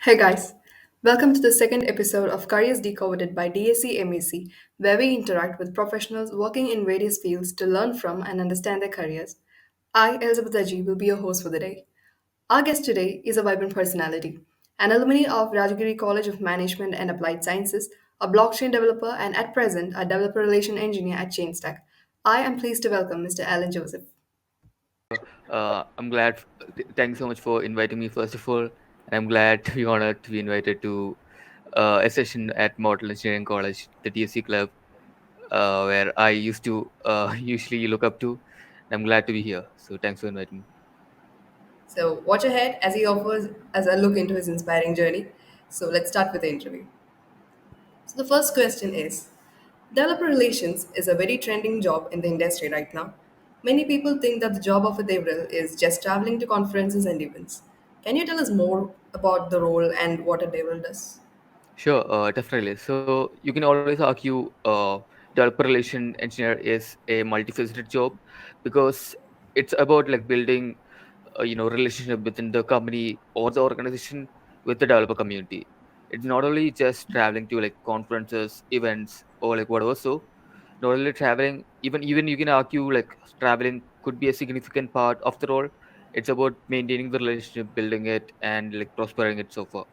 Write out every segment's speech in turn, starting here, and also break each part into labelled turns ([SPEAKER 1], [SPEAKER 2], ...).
[SPEAKER 1] Hey guys, welcome to the second episode of Careers Decoded by DSC MEC, where we interact with professionals working in various fields to learn from and understand their careers. I, Elizabeth Aji, will be your host for the day. Our guest today is a vibrant personality, an alumni of Rajagiri College of Management and Applied Sciences, a blockchain developer, and at present, a developer relation engineer at Chainstack. I am pleased to welcome Mr. Alan Joseph.
[SPEAKER 2] I'm glad. Thanks so much for inviting me, first of all. And I'm glad to be honored to be invited to a session at Mortal Engineering College, the DSC club, where I used to usually look up to. I'm glad to be here. So thanks for inviting me.
[SPEAKER 1] So, watch ahead as he offers as I look into his inspiring journey. So, let's start with the interview. So the first question is developer relations is a very trending job in the industry right now. Many people think that the job of a developer is just traveling to conferences and events. Can you tell us more about the role and what a developer does?
[SPEAKER 2] Sure, definitely. So you can always argue developer relation engineer is a multifaceted job because it's about like building relationship within the company or the organization with the developer community. It's not only just traveling to like conferences, events, or like whatever. So not only traveling, even you can argue like traveling could be a significant part of the role. It's about maintaining the relationship, building it, and like prospering it so far.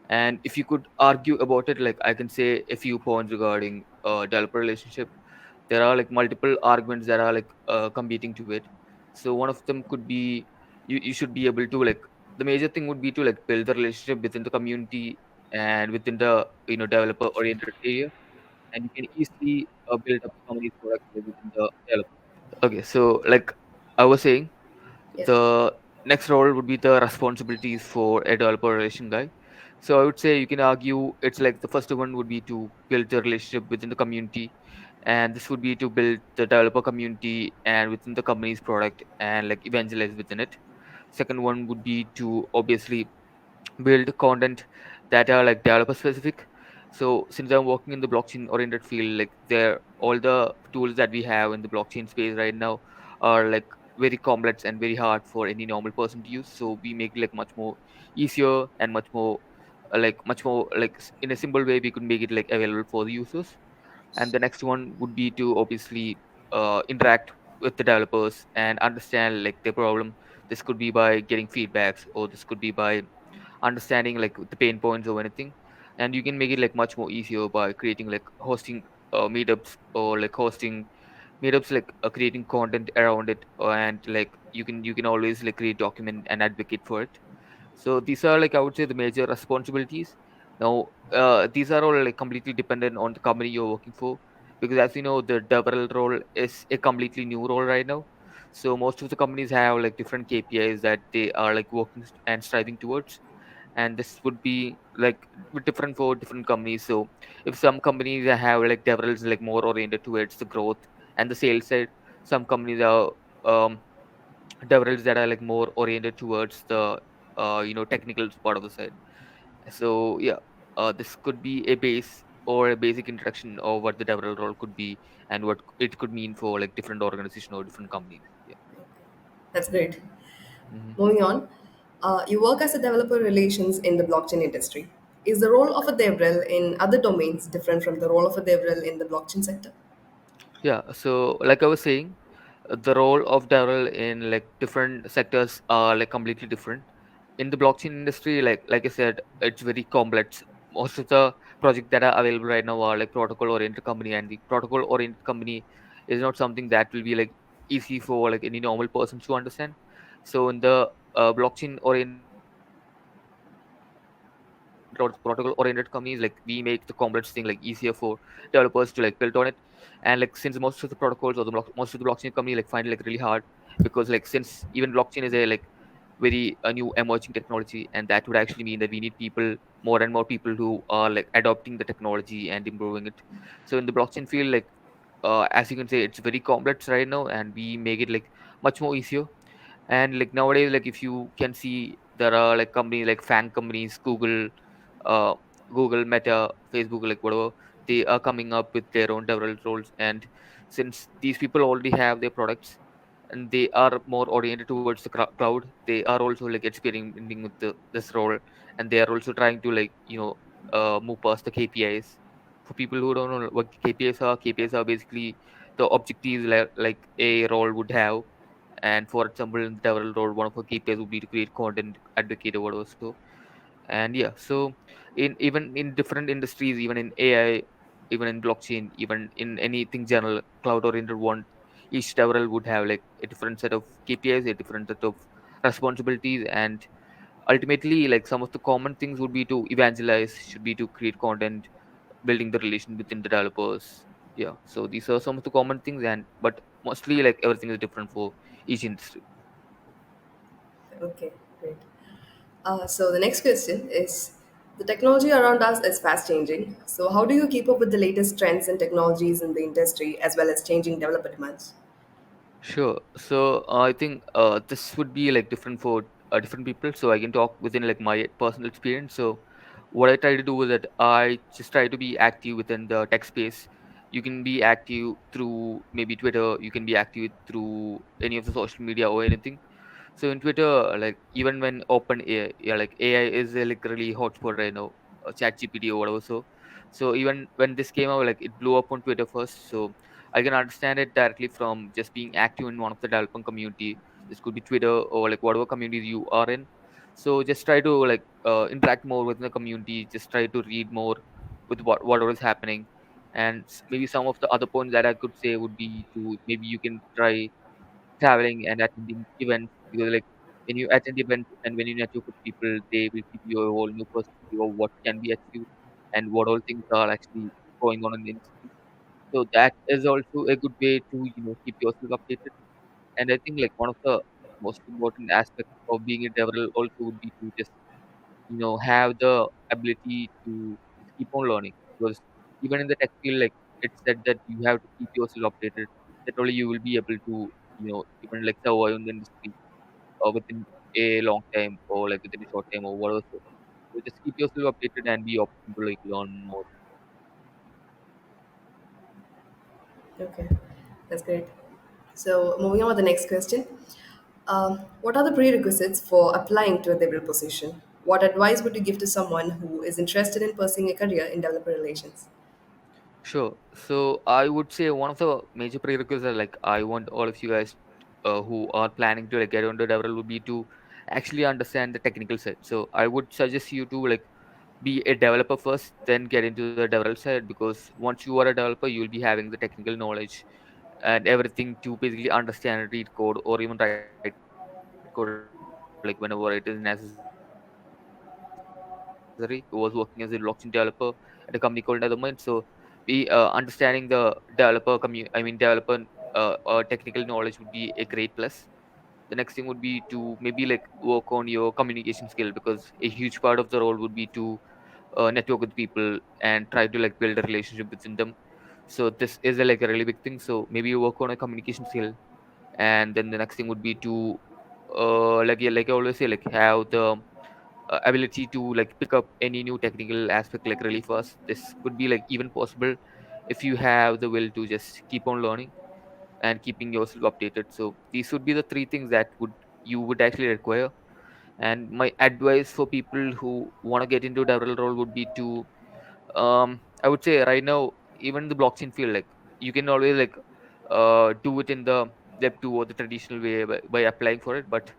[SPEAKER 2] And if you could argue about it, like I can say a few points regarding developer relationship. There are like multiple arguments that are like competing to it. So one of them could be you should be able to like the major thing would be to like build the relationship within the community and within the developer oriented area, and you can easily build up the company's product within the developer. Okay, so like I was saying,
[SPEAKER 1] Yes.
[SPEAKER 2] the next role would be the responsibilities for a developer relation guy. So I would say you can argue it's like the first one would be to build the relationship within the community, and this would be to build the developer community and within the company's product and like evangelize within it. Second one would be to obviously build content that are like developer specific. So since I'm working in the blockchain oriented field, like there all the tools that we have in the blockchain space right now are like very complex and very hard for any normal person to use. So we make it like much more easier and much more like in a simple way we could make it like available for the users. And the next one would be to obviously interact with the developers and understand like their problem. This could be by getting feedbacks, or this could be by understanding like the pain points or anything. And you can make it like much more easier by creating like hosting meetups, or like hosting meetups, like creating content around it, and like you can always like create document and advocate for it. So these are like I would say the major responsibilities. Now these are all like completely dependent on the company you're working for, because as you know the developer role is a completely new role right now. So most of the companies have like different KPIs that they are like working and striving towards, and this would be like different for different companies. So if some companies have like developers like more oriented towards the growth and the sales side, some companies are um, developers that are like more oriented towards the technical part of the side. So yeah, this could be a base or a basic introduction of what the developer role could be and what it could mean for like different organization or different companies. Yeah.
[SPEAKER 1] That's great.
[SPEAKER 2] Mhm.
[SPEAKER 1] Moving on, you work as a developer relations in the blockchain industry. Is the role of a devrel in other domains different from the role of a devrel in the blockchain sector?
[SPEAKER 2] Yeah, so like I was saying, the role of Darrell in like different sectors are like completely different. In the blockchain industry, like I said, it's very complex. Most of the projects that are available right now are like protocol oriented company, and the protocol oriented company is not something that will be like easy for like any normal person to understand. So in the blockchain oriented companies, like we make the complex thing like easier for developers to like build on it. And like since most of the protocols or most of the blockchain company like find it like really hard, because like since even blockchain is a like very a new emerging technology, and that would actually mean that we need people, more and more people who are like adopting the technology and improving it. So in the blockchain field, like as you can say, it's very complex right now, and we make it like much more easier. And like nowadays, like if you can see, there are like companies like fan companies, uh Google, Meta, Facebook, like whatever, they are coming up with their own development roles. And since these people already have their products, and they are more oriented towards the crowd. They are also like experimenting with this role, and they are also trying to like move past the KPIs. For people who don't know what KPIs are basically the objectives like a role would have. And for example, in the developer role, one of the KPIs would be to create content, advocate or whatever. So, and yeah, so in even in different industries, even in AI, even in blockchain, even in anything general cloud oriented one, each developer would have like a different set of KPIs, a different set of responsibilities. And ultimately, like some of the common things would be to evangelize, should be to create content, building the relation within the developers. Yeah, so these are some of the common things. And but mostly like everything is different for each industry.
[SPEAKER 1] Okay, great. So the next question is, the technology around us is fast changing. So how do you keep up with the latest trends and technologies in the industry as well as changing developer demands?
[SPEAKER 2] Sure. So I think this would be like different for different people. So I can talk within like my personal experience. So what I try to do is that I just try to be active within the tech space. You can be active through maybe Twitter. You can be active through any of the social media or anything. So in Twitter, like even when open AI, yeah, like AI is like really hot for right now, Chat GPT or whatever. So even when this came out, like it blew up on Twitter first. So I can understand it directly from just being active in one of the development community. This could be Twitter or like whatever community you are in. So just try to like interact more with the community. Just try to read more with whatever is happening. And maybe some of the other points that I could say would be to maybe you can try traveling and attending events, because like when you attend events and when you network with people, they will give you a whole new perspective of what can be achieved and what all things are actually going on in the industry. So that is also a good way to keep yourself updated. And I think like one of the most important aspects of being a developer also would be to just have the ability to just keep on learning, because even in the tech field, like it's said that you have to keep yourself updated. That only you will be able to even like survive in the industry within a long time or like within a short time or whatever. So just keep yourself updated and be open to like learn more.
[SPEAKER 1] Okay, that's great. So moving on to the next question. What are the prerequisites for applying to a developer position? What advice would you give to someone who is interested in pursuing a career in developer relations?
[SPEAKER 2] Sure. So I would say one of the major prerequisites, like I want all of you guys who are planning to like get into development, would be to actually understand the technical side. So I would suggest you to like be a developer first, then get into the developer side, because once you are a developer, you'll be having the technical knowledge and everything to basically understand and read code or even write code like whenever it is necessary. So for example, my friend who was working as a blockchain developer at a company called Nethermind. So we understanding the developer developer technical knowledge would be a great plus. The next thing would be to maybe like work on your communication skill, because a huge part of the role would be to network with people and try to like build a relationship within them. So this is like a really big thing. So maybe you work on a communication skill. And then the next thing would be to like yeah, like I always say, like have the ability to like pick up any new technical aspect like really fast. This could be like even possible if you have the will to just keep on learning and keeping yourself updated. So these would be the three things that would you would actually require. And my advice for people who want to get into developer role would be to I would say right now, even the blockchain field, like you can always like do it in the web 2 or the traditional way by applying for it. But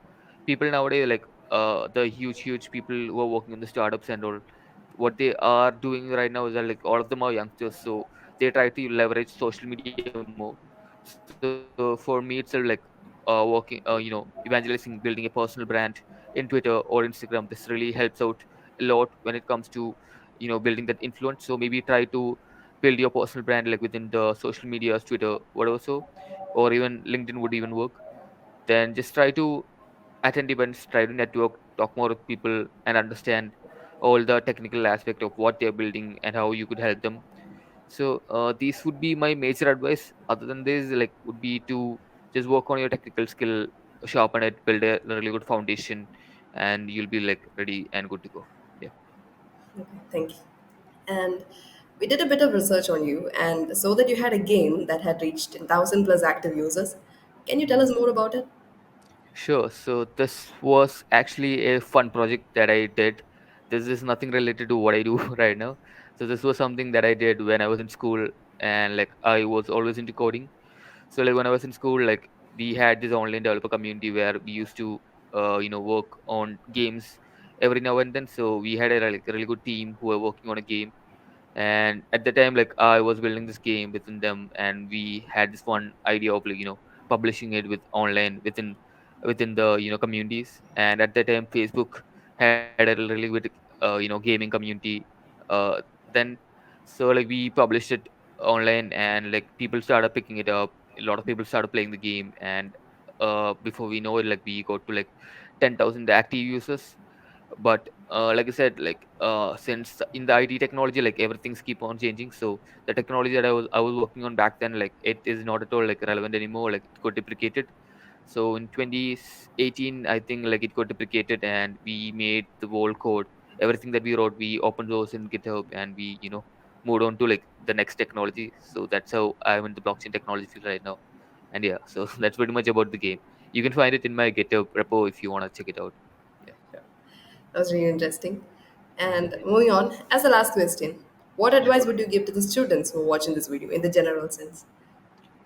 [SPEAKER 2] people nowadays, like the huge people who are working in the startups and all, what they are doing right now is that like all of them are youngsters, so they try to leverage social media more. So for me itself, like working evangelizing, building a personal brand in Twitter or Instagram, this really helps out a lot when it comes to building that influence. So maybe try to build your personal brand like within the social media, Twitter, whatever. So or even LinkedIn would even work. Then just try to attend events, try to network, talk more with people, and understand all the technical aspect of what they're building and how you could help them. So these would be my major advice. Other than this, like would be to just work on your technical skill, sharpen it, build a really good foundation, and you'll be like ready and good to go. Yeah.
[SPEAKER 1] Okay, thank you. And we did a bit of research on you and saw that you had a game that had reached 10,000 plus active users. Can you tell us more about it?
[SPEAKER 2] Sure. So this was actually a fun project that I did. This is nothing related to what I do right now. So this was something that I did when I was in school, and like I was always into coding. So like when I was in school, like we had this online developer community where we used to work on games every now and then. So we had a really good team who were working on a game, and at the time like I was building this game within them, and we had this one idea of publishing it with online within the communities. And at that time Facebook had a really good gaming community uh then. So like we published it online, and like people started picking it up. A lot of people started playing the game, and before we know it, like we got to like 10,000 active users. But like I said, like since in the IT technology, like everything's keep on changing. So the technology that I was working on back then, like it is not at all like relevant anymore. Like it got deprecated. So in 2018, I think like it got deprecated, and we made the whole code. Everything that we wrote, we open source in GitHub, and we moved on to like the next technology. So that's how I'm in the blockchain technology field right now. And yeah, so that's pretty much about the game. You can find it in my GitHub repo if you want to check it out. Yeah.
[SPEAKER 1] That was really interesting. And
[SPEAKER 2] Okay.
[SPEAKER 1] moving on, as the last question, what
[SPEAKER 2] Yeah.
[SPEAKER 1] advice would you give to the students who are watching this video in the general sense?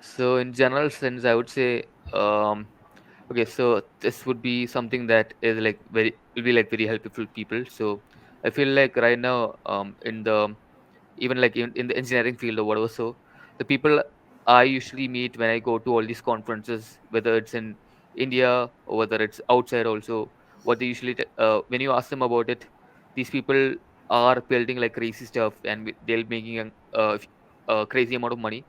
[SPEAKER 2] So in general sense, I would say, okay, so this would be something that is like very will be like very helpful people. So I feel like right now, in the even like in the engineering field or whatever, so the people I usually meet when I go to all these conferences, whether it's in India or whether it's outside also, what they usually when you ask them about it, these people are building like crazy stuff, and they're making a crazy amount of money.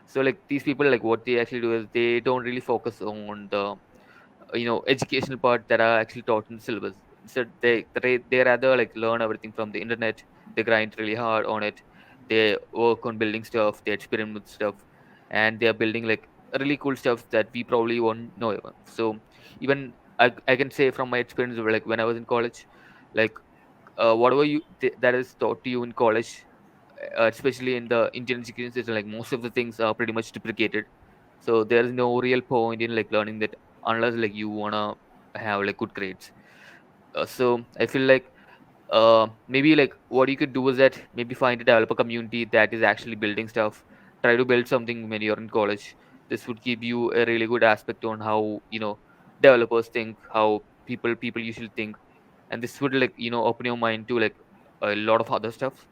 [SPEAKER 2] So like these people, like what they actually do is they don't really focus on the educational part that are actually taught in the syllabus. Instead they rather like learn everything from the internet. They grind really hard on it. They work on building stuff, they experiment with stuff, and they are building like really cool stuff that we probably won't know even. So even I can say from my experience of like when I was in college, like whatever that is taught to you in college, especially in the Indian education system, like most of the things are pretty much deprecated. So there's no real point in like learning that unless like you wanna have like good grades. So I feel like maybe like what you could do is that maybe find a developer community that is actually building stuff. Try to build something when you're in college. This would give you a really good aspect on how developers think, how people usually think, and this would like open your mind to like a lot of other stuff.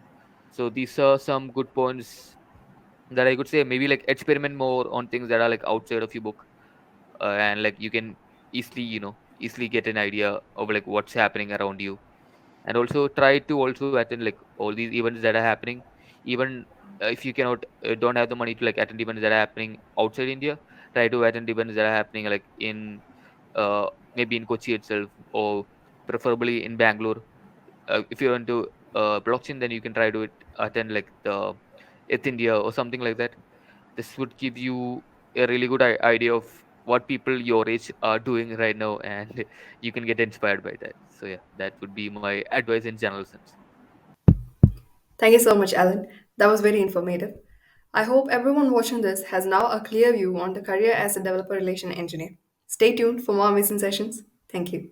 [SPEAKER 2] So these are some good points that I could say. Maybe like experiment more on things that are like outside of your book, and like you can easily get an idea of like what's happening around you. And also try to also attend like all these events that are happening, even if you cannot don't have the money to like attend events that are happening outside India. Try to attend events that are happening like in uh, maybe in Kochi itself, or preferably in Bangalore. If you're into blockchain, then you can try to attend like the Eth India or something like that. This would give you a really good idea of what people your age are doing right now, and you can get inspired by that. So yeah, that would be my advice in general sense.
[SPEAKER 1] Thank you so much, Alan. That was very informative. I hope everyone watching this has now a clear view on the career as a developer relation engineer. Stay tuned for more amazing sessions. Thank you.